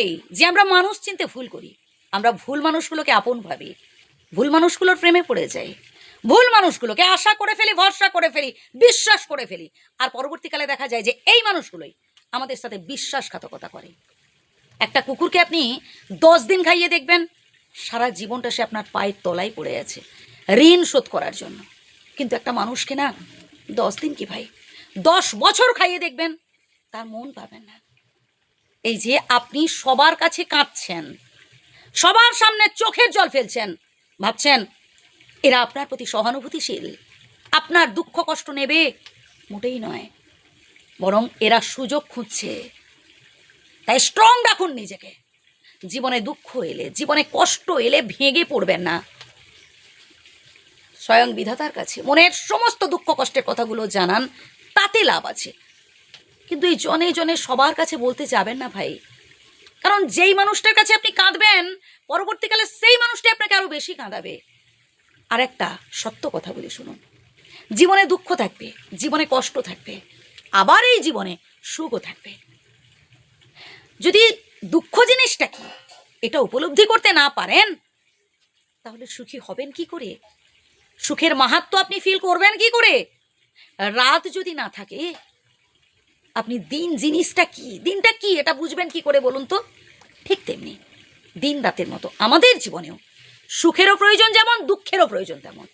এই যে আমরা মানুষ চিনতে ভুল করি, আমরা ভুল মানুষগুলোকে আপন ভাবি, ভুল মানুষগুলোর প্রেমে পড়ে যাই, ভুল মানুষগুলোকে আশা করে ফেলি, ভরসা করে ফেলি, বিশ্বাস করে ফেলি, আর পরবর্তীকালে দেখা যায় যে এই মানুষগুলোই আমাদের সাথে বিশ্বাসঘাতকতা করে। একটা কুকুরকে আপনি 10 দিন খাইয়ে দেখবেন, সারা জীবনটা সে আপনার পায়ের তলায় পড়ে আছে ঋণ শোধ করার জন্য। কিন্তু একটা মানুষকে না 10 দিন কি ভাই 10 বছর খাইয়ে দেখবেন, তার মন পাবেন না। এই যে আপনি সবার কাছে কাঁদছেন, সবার সামনে চোখের জল ফেলছেন, ভাবছেন এরা আপনার প্রতি সহানুভূতিশীল, আপনার দুঃখ কষ্ট নেবে, মোটেই নয়, বরং এরা সুযোগ খুঁজছে। তাই স্ট্রং রাখুন নিজেকে। জীবনে দুঃখ এলে, জীবনে কষ্ট এলে ভেঙে পড়বেন না। স্বয়ং বিধাতার কাছে মনের সমস্ত দুঃখ কষ্টের কথাগুলো জানান, তাতে লাভ আছে। কিন্তু এই জনে জনে সবার কাছে বলতে যাবেন না ভাই, কারণ যেই মানুষটার কাছে আপনি কাঁদবেন, পরবর্তীকালে সেই মানুষটি আপনাকে আরো বেশি কাঁদাবে। আর একটা সত্য কথা বলি শুনুন, জীবনে দুঃখ থাকবে, জীবনে কষ্ট থাকবে, আবার এই জীবনে সুখও থাকবে। যদি দুঃখ জিনিসটা কি এটা উপলব্ধি করতে না পারেন, তাহলে সুখী হবেন কি করে? সুখের মাহাত্ম্য আপনি ফিল করবেন কি করে? রাত যদি না থাকে, আপনি দিন জিনিসটা কি, দিনটা কি এটা বুঝবেন কি করে বলুন তো? ঠিক তেমনি দিন রাতের মতো আমাদের জীবনেও সুখেরও প্রয়োজন যেমন, দুঃখেরও প্রয়োজন তেমন।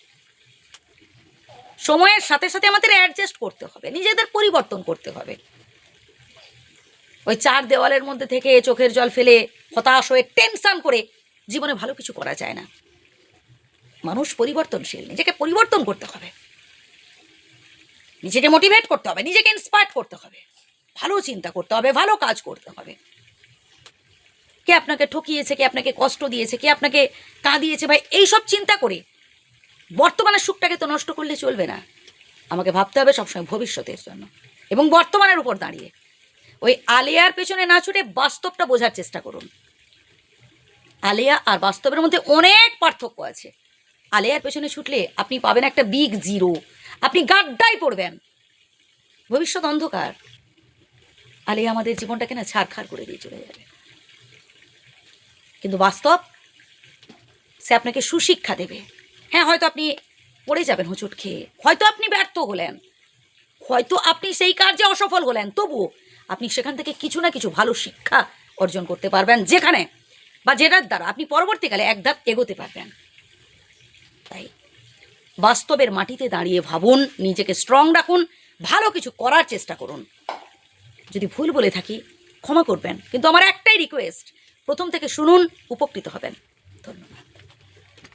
সময়ের সাথে সাথে আমাদের অ্যাডজাস্ট করতে হবে, নিজেদের পরিবর্তন করতে হবে। ওই 4 দেওয়ালের মধ্যে থেকে চোখের জল ফেলে, হতাশ হয়ে, টেনশন করে জীবনে ভালো কিছু করা যায় না। মানুষ পরিবর্তনশীল, নিজেকে পরিবর্তন করতে হবে, নিজেকে মোটিভেট করতে হবে, নিজেকে ইন্সপায়ার করতে হবে, ভালো চিন্তা করতে হবে, ভালো কাজ করতে হবে। কে আপনাকে ঠকিয়েছে, কে আপনাকে কষ্ট দিয়েছে, কে আপনাকে কাঁদিয়েছে, ভাই এইসব চিন্তা করে বর্তমানের সুখটাকে তো নষ্ট করলে চলবে না। আমাকে ভাবতে হবে সবসময় ভবিষ্যতের জন্য এবং বর্তমানের উপর দাঁড়িয়ে। ওই আলেয়ার পেছনে না ছুটে বাস্তবটা বোঝার চেষ্টা করুন। আলেয়া আর বাস্তবের মধ্যে অনেক পার্থক্য আছে। আলেয়ার পেছনে ছুটলে আপনি পাবেন একটা বিগ জিরো, আপনি গাড্ডায় পড়বেন, ভবিষ্যৎ অন্ধকার। আলেয়া আমাদের জীবনটাকে না ছাড়খাড় করে দিয়ে চলে যাবে। কিন্তু বাস্তব সে আপনাকে সুশিক্ষা দেবে। হ্যাঁ, হয়তো আপনি পড়ে যাবেন হোঁচট খেয়ে, হয়তো আপনি ব্যর্থ হলেন, হয়তো আপনি সেই কার্যে অসফল হলেন, তবুও আপনি সেখান থেকে কিছু না কিছু ভালো শিক্ষা অর্জন করতে পারবেন, যেখানে বা যেটার দ্বারা আপনি পরবর্তীকালে এক ধাপ এগোতে পারবেন। তাই বাস্তবের মাটিতে দাঁড়িয়ে ভাবুন, নিজেকে স্ট্রং রাখুন, ভালো কিছু করার চেষ্টা করুন। যদি ভুল বলে থাকি ক্ষমা করবেন, কিন্তু আমার একটাই রিকোয়েস্ট, প্রথম থেকে শুনুন, উপকৃত হবেন। ধন্যবাদ।